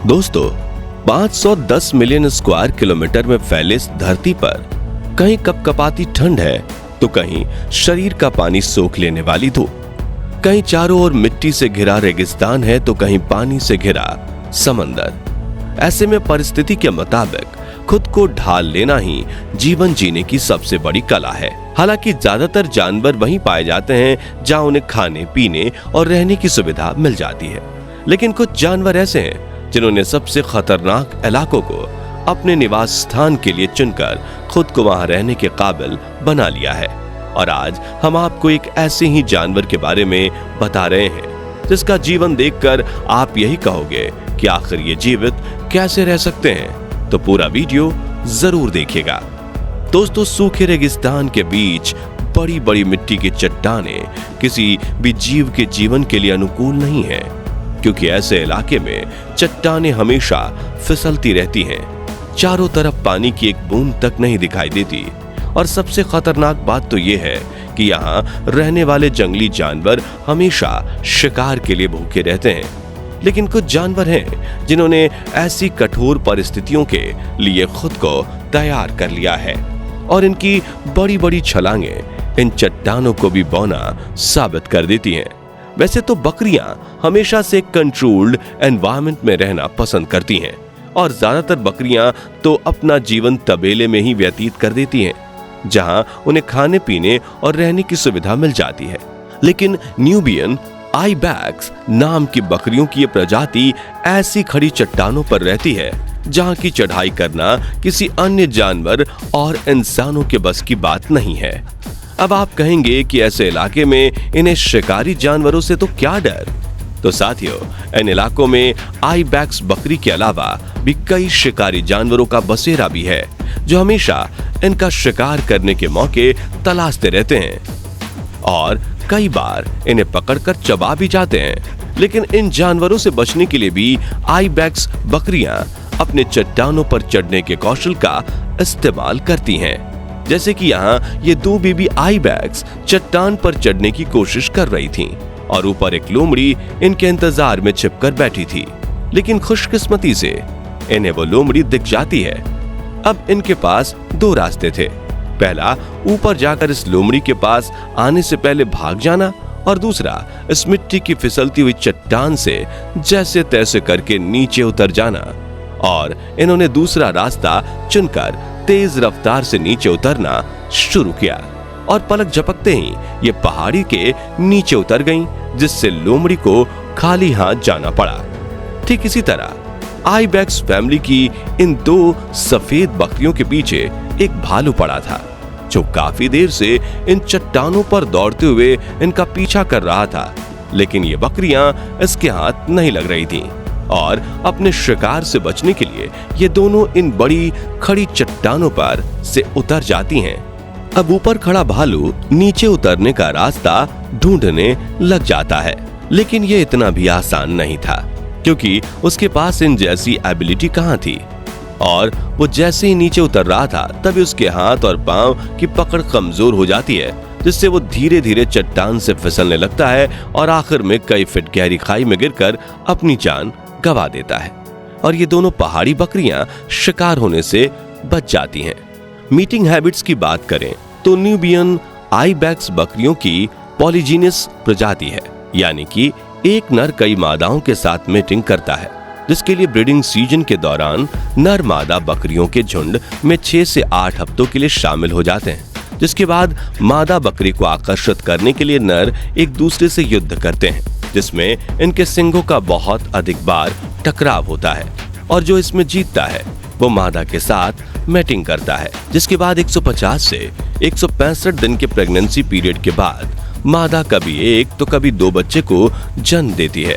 दोस्तों, 510 million square kilometre में फैले इस धरती पर कहीं कपकपाती ठंड है तो कहीं शरीर का पानी सोख लेने वाली धूप, कहीं चारों ओर मिट्टी से घिरा रेगिस्तान है तो कहीं पानी से घिरा समंदर। ऐसे में परिस्थिति के मुताबिक खुद को ढाल लेना ही जीवन जीने की सबसे बड़ी कला है। हालांकि ज्यादातर जानवर वहीं पाए जाते हैं जहां उन्हें खाने, पीने और रहने की सुविधा मिल जाती है, लेकिन कुछ जानवर ऐसे हैं जिन्होंने सबसे खतरनाक इलाकों को अपने निवास स्थान के लिए चुनकर खुद को वहां रहने के काबिल बना लिया है। और आज हम आपको एक ऐसे ही जानवर के बारे में बता रहे हैं जिसका जीवन देखकर आप यही कहोगे कि आखिर ये जीवित कैसे रह सकते हैं। तो पूरा वीडियो जरूर देखिएगा। दोस्तों, सूखे रेगिस्तान के बीच बड़ी बड़ी मिट्टी की चट्टानें किसी भी जीव के जीवन के लिए अनुकूल नहीं है, क्योंकि ऐसे इलाके में चट्टानें हमेशा फिसलती रहती हैं, चारों तरफ पानी की एक बूंद तक नहीं दिखाई देती। और सबसे खतरनाक बात तो यह है कि यहाँ रहने वाले जंगली जानवर हमेशा शिकार के लिए भूखे रहते हैं। लेकिन कुछ जानवर हैं जिन्होंने ऐसी कठोर परिस्थितियों के लिए खुद को तैयार कर लिया है, और इनकी बड़ी बड़ी छलांगें इन चट्टानों को भी बौना साबित कर देती हैं। वैसे तो बकरियां हमेशा से कंट्रोल्ड एनवायरनमेंट में रहना पसंद करती हैं, और ज्यादातर बकरियां तो अपना जीवन तबेले में ही व्यतीत कर देती हैं, जहां उन्हें खाने पीने और रहने की सुविधा मिल जाती है। लेकिन न्यूबियन आइबैक्स नाम की बकरियों की ये प्रजाति ऐसी खड़ी चट्टानों पर रहती है जहां की चढ़ाई करना किसी अन्य जानवर और इंसानों के बस की बात नहीं है। अब आप कहेंगे कि ऐसे इलाके में इन्हें शिकारी जानवरों से तो क्या डर? तो साथियों, इन इलाकों में आइबैक्स बकरी के अलावा भी कई शिकारी जानवरों का बसेरा भी है, जो हमेशा इनका शिकार करने के मौके तलाशते रहते हैं और कई बार इन्हें पकड़कर चबा भी जाते हैं। लेकिन इन जानवरों से बचने के लिए भी आइबैक्स बकरियां अपने चट्टानों पर चढ़ने के कौशल का इस्तेमाल करती हैं। जैसे कि यहाँ ये दो बीबी आइबैक्स चट्टान पर चढ़ने की कोशिश कर रही थीं, और ऊपर एक लोमड़ी इनके इंतजार में छिपकर बैठी थी। लेकिन खुशकिस्मती से इन्हें वो लोमड़ी दिख जाती है। अब इनके पास दो रास्ते थे। पहला, ऊपर जाकर इस लोमड़ी के पास आने से पहले भाग जाना, और दूसरा, इस मिट्टी की फिसलती हुई चट्टान से जैसे तैसे करके नीचे उतर जाना। और इन्होंने दूसरा रास्ता चुनकर तेज रफ्तार से नीचे उतरना शुरू किया, और पलक झपकते ही ये पहाड़ी के नीचे उतर गईं, जिससे लोमड़ी को खाली हाथ जाना पड़ा। ठीक इसी तरह आइबैक्स फैमिली की इन दो सफेद बकरियों के पीछे एक भालू पड़ा था, जो काफी देर से इन चट्टानों पर दौड़ते हुए इनका पीछा कर रहा था। लेकिन ये बकरियां इसके हाथ नहीं लग रही थीं, और अपने शिकार से बचने के लिए ये दोनों इन बड़ी खड़ी चट्टानों पर से उतर जाती हैं। अब ऊपर खड़ा भालू नीचे उतरने का रास्ता ढूंढने लग जाता है, लेकिन ये इतना भी आसान नहीं था, क्योंकि उसके पास इन जैसी एबिलिटी कहाँ थी। और वो जैसे ही नीचे उतर रहा था तभी उसके हाथ और पांव की पकड़ कमजोर हो जाती है, जिससे वो धीरे धीरे चट्टान से फिसलने लगता है और आखिर में कई फीट गहरी खाई में गिरकर अपनी जान गंवा देता है। और ये दोनों पहाड़ी बकरियां शिकार होने से बच जाती हैं। मीटिंग हैबिट्स की बात करें तो न्यूबियन आइबैक्स बकरियों की पॉलीजीनियस प्रजाति है, यानी कि एक नर कई मादाओं के साथ मीटिंग करता है, जिसके लिए ब्रीडिंग सीजन के दौरान नर मादा बकरियों के झुंड में 6 से 8 हफ्तों के लिए शामिल हो जाते हैं, जिसके बाद मादा बकरी को आकर्षित करने के लिए नर एक दूसरे से युद्ध करते हैं, जिसमें इनके सिंगों का बहुत अधिक बार टकराव होता है, और जो इसमें जीतता है वो मादा के साथ मैटिंग करता है। जिसके बाद 150 से 165 दिन के प्रेगनेंसी पीरियड के बाद मादा कभी एक तो कभी दो बच्चे को जन्म देती है।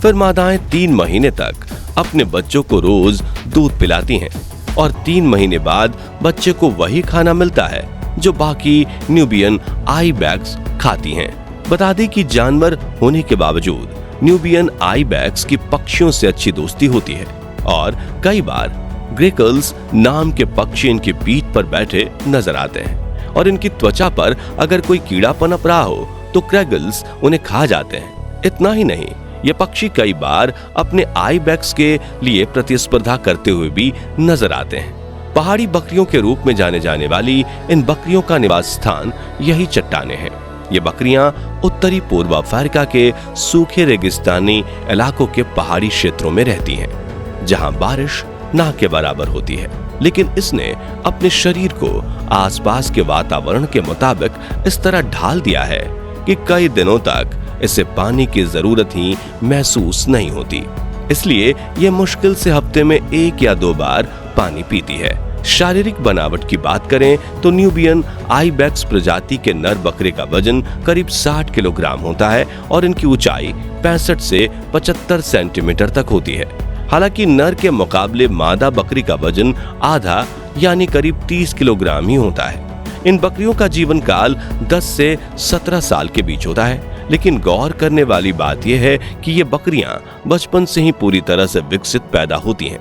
फिर मादाएं 3 महीने तक अपने बच्चों को रोज दूध पिलाती हैं, और 3 महीने बाद बच्चे को वही खाना मिलता है जो बाकी न्यूबियन आइबैक्स खाती हैं। बता दें कि जानवर होने के बावजूद न्यूबियन आइबैक्स की पक्षियों से अच्छी दोस्ती होती है, और कई बार ग्रेकल्स नाम के पक्षी इनकी पीठ पर बैठे नजर आते हैं, और इनकी त्वचा पर अगर कोई कीड़ा पनप रहा हो तो क्रैगल्स उन्हें खा जाते हैं। इतना ही नहीं, ये पक्षी कई बार अपने आइबैक्स के लिए प्रतिस्पर्धा करते हुए भी नजर आते हैं। पहाड़ी बकरियों के रूप में जाने जाने वाली इन बकरियों का निवास स्थान यही चट्टानें हैं। ये बकरियां उत्तरी पूर्व अफ्रीका के सूखे रेगिस्तानी इलाकों के पहाड़ी क्षेत्रों में रहती हैं, जहां बारिश ना के बराबर होती है। लेकिन इसने अपने शरीर को आसपास के वातावरण के मुताबिक इस तरह ढाल दिया है कि कई दिनों तक इसे पानी की जरूरत ही महसूस नहीं होती। इसलिए यह मुश्किल से हफ्ते में 1 या 2 बार पानी पीती है। शारीरिक बनावट की बात करें तो न्यूबियन आइबैक्स प्रजाति के नर बकरे का वजन करीब 60 किलोग्राम होता है और इनकी ऊंचाई 65 से 75 सेंटीमीटर तक होती है। हालांकि नर के मुकाबले मादा बकरी का वजन आधा यानी करीब 30 किलोग्राम ही होता है। इन बकरियों का जीवन काल 10 से 17 साल के बीच होता है। लेकिन गौर करने वाली बात यह है कि ये बकरियां बचपन से ही पूरी तरह से विकसित पैदा होती हैं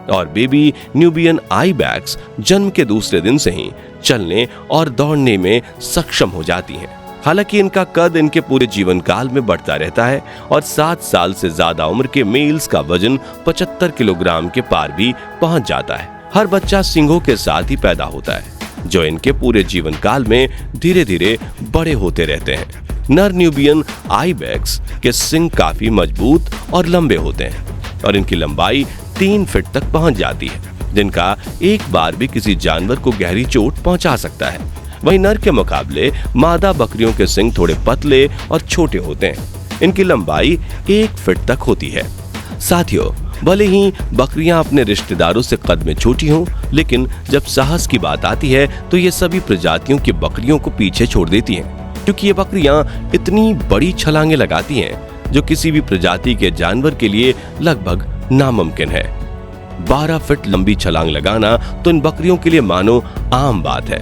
और बेबी न्यूबियन आइबैक्स जन्म के दूसरे दिन से ही चलने और दौड़ने में सक्षम हो जाती हैं। हालांकि इनका कद इनके पूरे जीवन काल में बढ़ता रहता है और 7 साल से ज्यादा उम्र के मेल्स का वजन 75 किलोग्राम के पार भी पहुंच जाता है। हर बच्चा सींगों के साथ ही पैदा होता है, जो इनके पूरे जीवन काल में धीरे धीरे बड़े होते रहते हैं। नर न्यूबियन आइबैक्स के सींग काफी मजबूत और लंबे होते हैं और इनकी लंबाई 3 फीट तक पहुंच जाती है, जिनका एक बार भी किसी जानवर को गहरी चोट पहुंचा सकता है। वहीं नर के मुकाबले मादा बकरियों के सींग थोड़े पतले और छोटे होते हैं। इनकी लंबाई 1 फीट तक होती है। साथियों, भले ही बकरियां अपने रिश्तेदारों से कद में छोटी हों, लेकिन जब साहस की बात आती है तो ये सभी प्रजातियों की बकरियों को पीछे छोड़ देती हैं, क्योंकि ये बकरियां इतनी बड़ी छलांगे लगाती हैं जो किसी भी प्रजाति के जानवर के लिए लगभग नामुमकिन है। 12 फीट लंबी छलांग लगाना तो इन बकरियों के लिए मानो आम बात है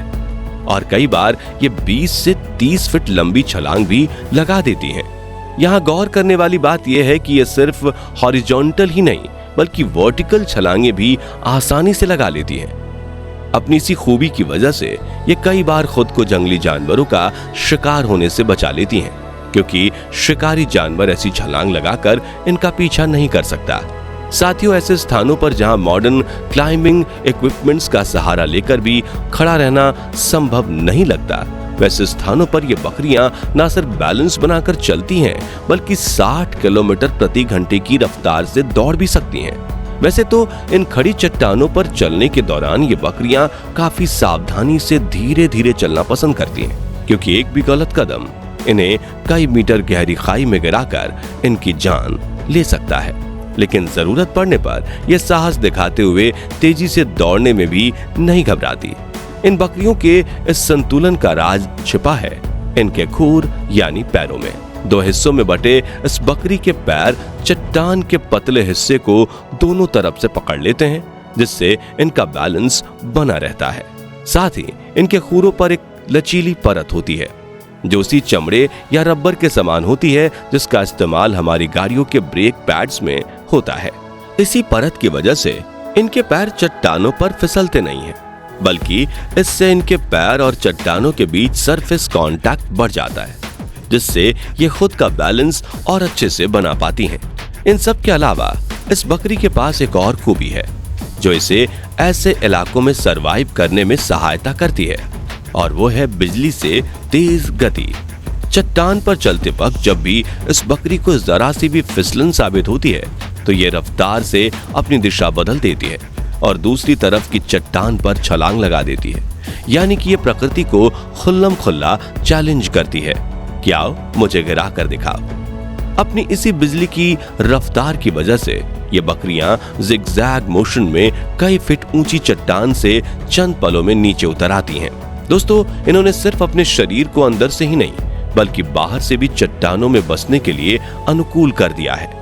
और कई बार ये 20 से 30 फीट लंबी छलांग भी लगा देती हैं। यहाँ गौर करने वाली बात यह है कि ये सिर्फ हॉरिजॉन्टल ही नहीं बल्कि वर्टिकल छलांगे भी आसानी से लगा लेती हैं। अपनी इसी खूबी की वजह से ये कई बार खुद को जंगली जानवरों का शिकार होने से बचा लेती हैं, क्योंकि शिकारी जानवर ऐसी छलांग लगाकर इनका पीछा नहीं कर सकता। साथियों, ऐसे स्थानों पर जहां मॉडर्न क्लाइंबिंग इक्विपमेंट्स का सहारा लेकर भी खड़ा रहना संभव नहीं लगता, वैसे स्थानों पर ये बकरियां न सिर्फ बैलेंस बनाकर चलती हैं बल्कि 60 किलोमीटर प्रति घंटे की रफ्तार से दौड़ भी सकती हैं। वैसे तो इन खड़ी चट्टानों पर चलने के दौरान ये बकरियां काफी सावधानी से धीरे धीरे चलना पसंद करती हैं, क्योंकि एक भी गलत कदम इन्हें कई मीटर गहरी खाई में गिराकर इनकी जान ले सकता है। लेकिन जरूरत पड़ने पर यह साहस दिखाते हुए तेजी से दौड़ने में भी नहीं घबराती। इन बकरियों के इस संतुलन का राज छिपा है इनके खूर यानी पैरों में। 2 हिस्सों में बटे इस बकरी के पैर चट्टान के पतले हिस्से को दोनों तरफ से पकड़ लेते हैं, जिससे इनका बैलेंस बना रहता है। साथ ही इनके खूरों पर एक लचीली परत होती है जो उसी चमड़े या रबर के समान होती है जिसका इस्तेमाल हमारी गाड़ियों के ब्रेक पैड्स में होता है। इसी परत की वजह से इनके पैर चट्टानों पर फिसलते नहीं हैं, बल्कि इससे इनके पैर और चट्टानों के बीच सरफेस कांटेक्ट बढ़ जाता है, जिससे ये खुद का बैलेंस और अच्छे से बना पाती हैं। इन सब के अलावा इस बकरी के पास एक और खूबी है जो इसे ऐसे इलाकों में सरवाइव करने में सहायता करती है, और वो है बिजली से तेज गति। चट्टान पर चलते वक्त जब भी इस बकरी को जरा सी भी फिसलन साबित होती है तो ये रफ्तार से अपनी दिशा बदल देती है और दूसरी तरफ की चट्टान पर छलांग लगा देती है। यानी कि ये प्रकृति को खुल्लम खुल्ला चैलेंज करती है कि आओ मुझे गिरा कर दिखाओ। अपनी इसी बिजली की रफ्तार की वजह से ये बकरियां जिगजैग मोशन में कई फीट ऊंची चट्टान से चंद पलों में नीचे उतर आती हैं। दोस्तों, इन्होंने सिर्फ अपने शरीर को अंदर से ही नहीं बल्कि बाहर से भी चट्टानों में बसने के लिए अनुकूल कर दिया है।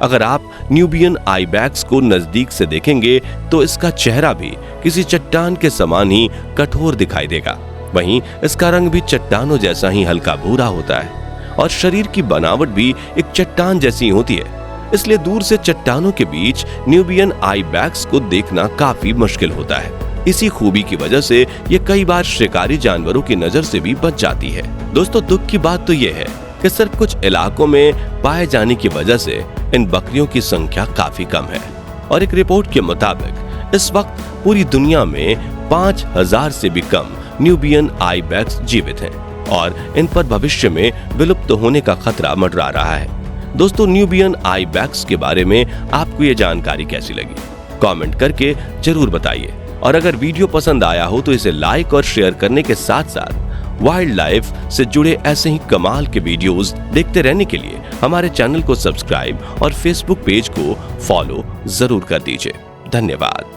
अगर आप न्यूबियन आइबैक्स को नजदीक से देखेंगे तो इसका चेहरा भी किसी चट्टान के समान ही कठोर दिखाई देगा। वहीं इसका रंग भी चट्टानों जैसा ही हल्का भूरा होता है और शरीर की बनावट भी एक चट्टान जैसी होती है। इसलिए दूर से चट्टानों के बीच न्यूबियन आइबैक्स को देखना काफी मुश्किल होता है। इसी खूबी की वजह से ये कई बार शिकारी जानवरों की नजर से भी बच जाती है। दोस्तों, दुख की बात तो ये है कि सिर्फ कुछ इलाकों में पाए जाने की वजह से इन बकरियों की संख्या काफी कम है। और एक रिपोर्ट के मुताबिक इस वक्त पूरी दुनिया में 5000 से भी कम न्यूबियन आइबैक्स जीवित हैं और इन पर भविष्य में विलुप्त होने का खतरा मंडरा रहा है। दोस्तों, न्यूबियन आइबैक्स के बारे में आपको ये जानकारी कैसी लगी? कमेंट करके जरूर बताइए। और अगर वीडियो पसंद आया हो तो इसे लाइक और शेयर करने के साथ साथ वाइल्ड लाइफ से जुड़े ऐसे ही कमाल के वीडियोस देखते रहने के लिए हमारे चैनल को सब्सक्राइब और फेसबुक पेज को फॉलो जरूर कर दीजिए। धन्यवाद।